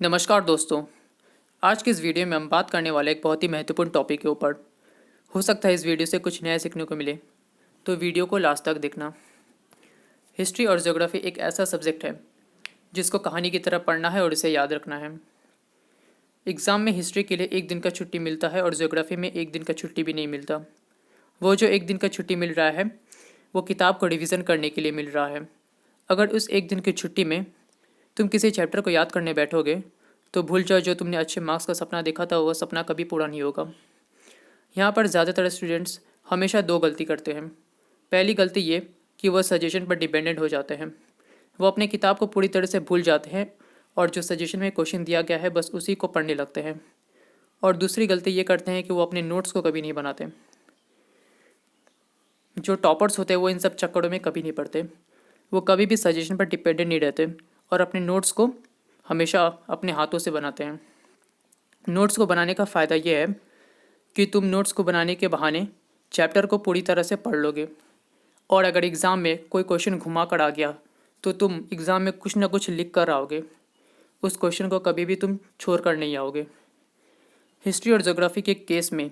नमस्कार दोस्तों। आज की इस वीडियो में हम बात करने वाले एक बहुत ही महत्वपूर्ण टॉपिक के ऊपर। हो सकता है इस वीडियो से कुछ नया सीखने को मिले, तो वीडियो को लास्ट तक देखना। हिस्ट्री और ज्योग्राफी एक ऐसा सब्जेक्ट है जिसको कहानी की तरह पढ़ना है और इसे याद रखना है। एग्ज़ाम में हिस्ट्री के लिए एक दिन का छुट्टी मिलता है और ज्योग्राफी में एक दिन का छुट्टी भी नहीं मिलता। वो जो एक दिन का छुट्टी मिल रहा है वो किताब को रिवीजन करने के लिए मिल रहा है। अगर उस एक दिन की छुट्टी में तुम किसी चैप्टर को याद करने बैठोगे तो भूल जाओ, जो तुमने अच्छे मार्क्स का सपना देखा था वह सपना कभी पूरा नहीं होगा। यहाँ पर ज़्यादातर स्टूडेंट्स हमेशा दो गलती करते हैं। पहली गलती ये कि वह सजेशन पर डिपेंडेंट हो जाते हैं। वो अपने किताब को पूरी तरह से भूल जाते हैं और जो सजेशन में क्वेश्चन दिया गया है बस उसी को पढ़ने लगते हैं। और दूसरी गलती ये करते हैं कि वो अपने नोट्स को कभी नहीं बनाते। जो टॉपर्स होते हैं वो इन सब चक्करों में कभी नहीं पढ़ते। वो कभी भी सजेशन पर डिपेंडेंट नहीं रहते और अपने नोट्स को हमेशा अपने हाथों से बनाते हैं। नोट्स को बनाने का फ़ायदा ये है कि तुम नोट्स को बनाने के बहाने चैप्टर को पूरी तरह से पढ़ लोगे, और अगर एग्ज़ाम में कोई क्वेश्चन घुमा कर आ गया तो तुम एग्ज़ाम में कुछ ना कुछ लिख कर आओगे। उस क्वेश्चन को कभी भी तुम छोड़ कर नहीं आओगे। हिस्ट्री और ज्योग्राफी के केस में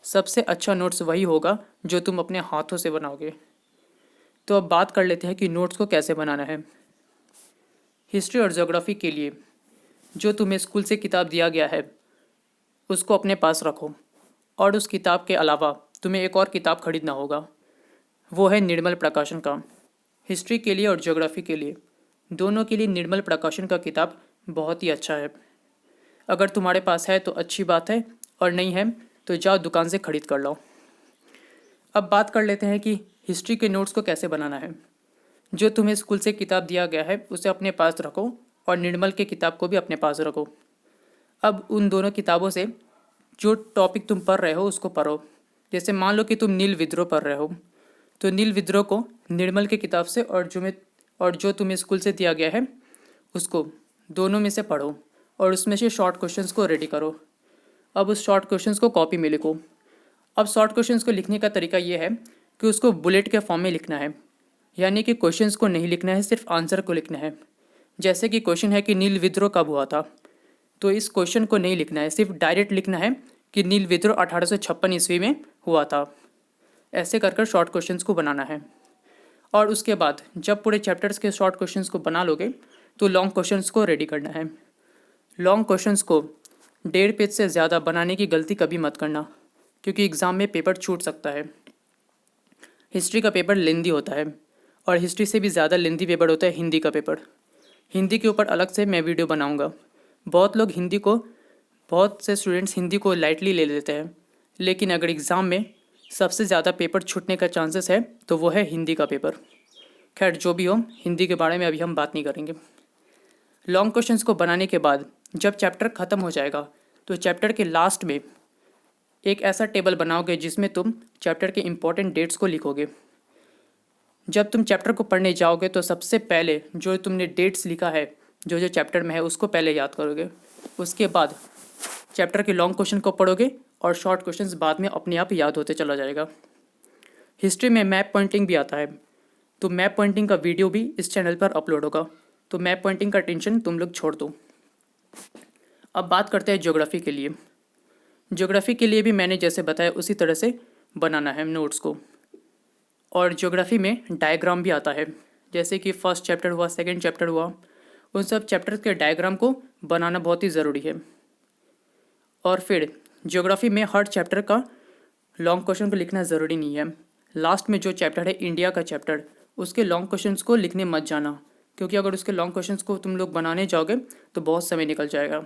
सबसे अच्छा नोट्स वही होगा जो तुम अपने हाथों से बनाओगे। तो अब बात कर लेते हैं कि नोट्स को कैसे बनाना है। हिस्ट्री और ज्योग्राफी के लिए जो तुम्हें स्कूल से किताब दिया गया है उसको अपने पास रखो, और उस किताब के अलावा तुम्हें एक और किताब खरीदना होगा। वो है निर्मल प्रकाशन का। हिस्ट्री के लिए और ज्योग्राफी के लिए दोनों के लिए निर्मल प्रकाशन का किताब बहुत ही अच्छा है। अगर तुम्हारे पास है तो अच्छी बात है, और नहीं है तो जाओ दुकान से खरीद कर लो। अब बात कर लेते हैं कि हिस्ट्री के नोट्स को कैसे बनाना है। जो तुम्हें स्कूल से किताब दिया गया है उसे अपने पास रखो, और निर्मल के किताब को भी अपने पास रखो। अब उन दोनों किताबों से जो टॉपिक तुम पढ़ रहे हो उसको पढ़ो। जैसे मान लो कि तुम नील विद्रोह पढ़ रहे हो, तो नील विद्रोह को निर्मल की किताब से और जो तुम्हें स्कूल से दिया गया है उसको दोनों में से पढ़ो, और उसमें से शॉर्ट क्वेश्चंस को रेडी करो। अब उस शॉर्ट क्वेश्चंस को कॉपी में लिखो। अब शॉर्ट क्वेश्चंस को लिखने का तरीका ये है कि उसको बुलेट के फॉर्म में लिखना है, यानी कि क्वेश्चंस को नहीं लिखना है, सिर्फ आंसर को लिखना है। जैसे कि क्वेश्चन है कि नील विद्रोह कब हुआ था, तो इस क्वेश्चन को नहीं लिखना है, सिर्फ डायरेक्ट लिखना है कि नील विद्रोह 1856 ईस्वी में हुआ था। ऐसे कर कर शॉर्ट क्वेश्चंस को बनाना है। और उसके बाद जब पूरे चैप्टर्स के शॉर्ट क्वेश्चंस को बना लोगे तो लॉन्ग क्वेश्चंस को रेडी करना है। लॉन्ग क्वेश्चंस को 1.5 पेज से ज़्यादा बनाने की गलती कभी मत करना, क्योंकि एग्ज़ाम में पेपर छूट सकता है। हिस्ट्री का पेपर लेंदी होता है, और हिस्ट्री से भी ज़्यादा लेंदी पेपर होता है हिंदी का पेपर। हिंदी के ऊपर अलग से मैं वीडियो बनाऊंगा। बहुत से स्टूडेंट्स हिंदी को लाइटली ले लेते हैं, लेकिन अगर एग्ज़ाम में सबसे ज़्यादा पेपर छूटने का चांसेस है तो वो है हिंदी का पेपर। खैर जो भी हो, हिंदी के बारे में अभी हम बात नहीं करेंगे। लॉन्ग क्वेश्चंस को बनाने के बाद जब चैप्टर ख़त्म हो जाएगा तो चैप्टर के लास्ट में एक ऐसा टेबल बनाओगे जिसमें तुम चैप्टर के इम्पोर्टेंट डेट्स को लिखोगे। जब तुम चैप्टर को पढ़ने जाओगे तो सबसे पहले जो तुमने डेट्स लिखा है जो जो चैप्टर में है उसको पहले याद करोगे। उसके बाद चैप्टर के लॉन्ग क्वेश्चन को पढ़ोगे और शॉर्ट क्वेश्चंस बाद में अपने आप याद होते चला जाएगा। हिस्ट्री में मैप पॉइंटिंग भी आता है, तो मैप पॉइंटिंग का वीडियो भी इस चैनल पर अपलोड होगा, तो मैप पॉइंटिंग का टेंशन तुम लोग छोड़ दो। अब बात करते हैं ज्योग्राफी के लिए। ज्योग्राफी के लिए भी मैंने जैसे बताया उसी तरह से बनाना है नोट्स को। और ज्योग्राफी में डायग्राम भी आता है, जैसे कि फर्स्ट चैप्टर हुआ, सेकंड चैप्टर हुआ, उन सब चैप्टर्स के डायग्राम को बनाना बहुत ही ज़रूरी है। और फिर ज्योग्राफी में हर चैप्टर का लॉन्ग क्वेश्चन को लिखना ज़रूरी नहीं है। लास्ट में जो चैप्टर है इंडिया का चैप्टर, उसके लॉन्ग क्वेश्चंस को लिखने मत जाना, क्योंकि अगर उसके लॉन्ग क्वेश्चंस को तुम लोग बनाने जाओगे तो बहुत समय निकल जाएगा।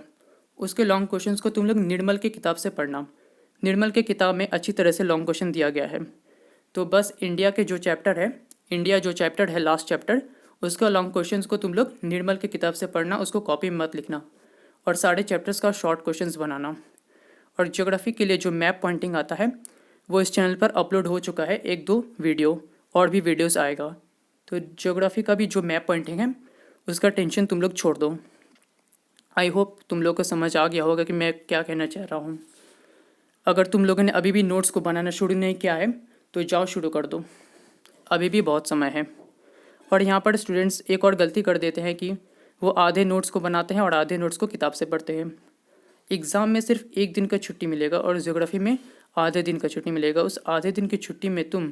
उसके लॉन्ग क्वेश्चंस को तुम लोग निर्मल की किताब से पढ़ना। निर्मल के किताब में अच्छी तरह से लॉन्ग क्वेश्चन दिया गया है। तो बस इंडिया जो चैप्टर है लास्ट चैप्टर, उसका लॉन्ग क्वेश्चंस को तुम लोग निर्मल की किताब से पढ़ना, उसको कॉपी में मत लिखना, और सारे चैप्टर्स का शॉर्ट क्वेश्चंस बनाना। और ज्योग्राफी के लिए जो मैप पॉइंटिंग आता है वो इस चैनल पर अपलोड हो चुका है, 1-2 वीडियो और भी वीडियोस आएगा। तो ज्योग्राफी का भी जो मैप पॉइंटिंग है उसका टेंशन तुम लोग छोड़ दो। आई होप तुम लोग को समझ आ गया होगा कि मैं क्या कहना चाह रहा हूँ। अगर तुम लोगों ने अभी भी नोट्स को बनाना शुरू नहीं किया है तो जाओ शुरू कर दो, अभी भी बहुत समय है। और यहाँ पर स्टूडेंट्स एक और गलती कर देते हैं कि वो आधे नोट्स को बनाते हैं और आधे नोट्स को किताब से पढ़ते हैं। एग्ज़ाम में सिर्फ एक दिन का छुट्टी मिलेगा और ज्योग्राफी में आधे दिन का छुट्टी मिलेगा। उस आधे दिन की छुट्टी में तुम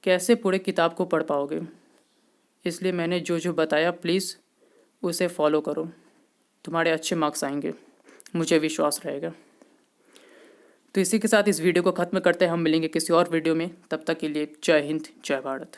कैसे पूरे किताब को पढ़ पाओगे? इसलिए मैंने जो जो बताया प्लीज़ उसे फॉलो करो, तुम्हारे अच्छे मार्क्स आएंगे, मुझे विश्वास रहेगा। तो इसी के साथ इस वीडियो को ख़त्म करते हैं। हम मिलेंगे किसी और वीडियो में, तब तक के लिए जय हिंद, जय भारत।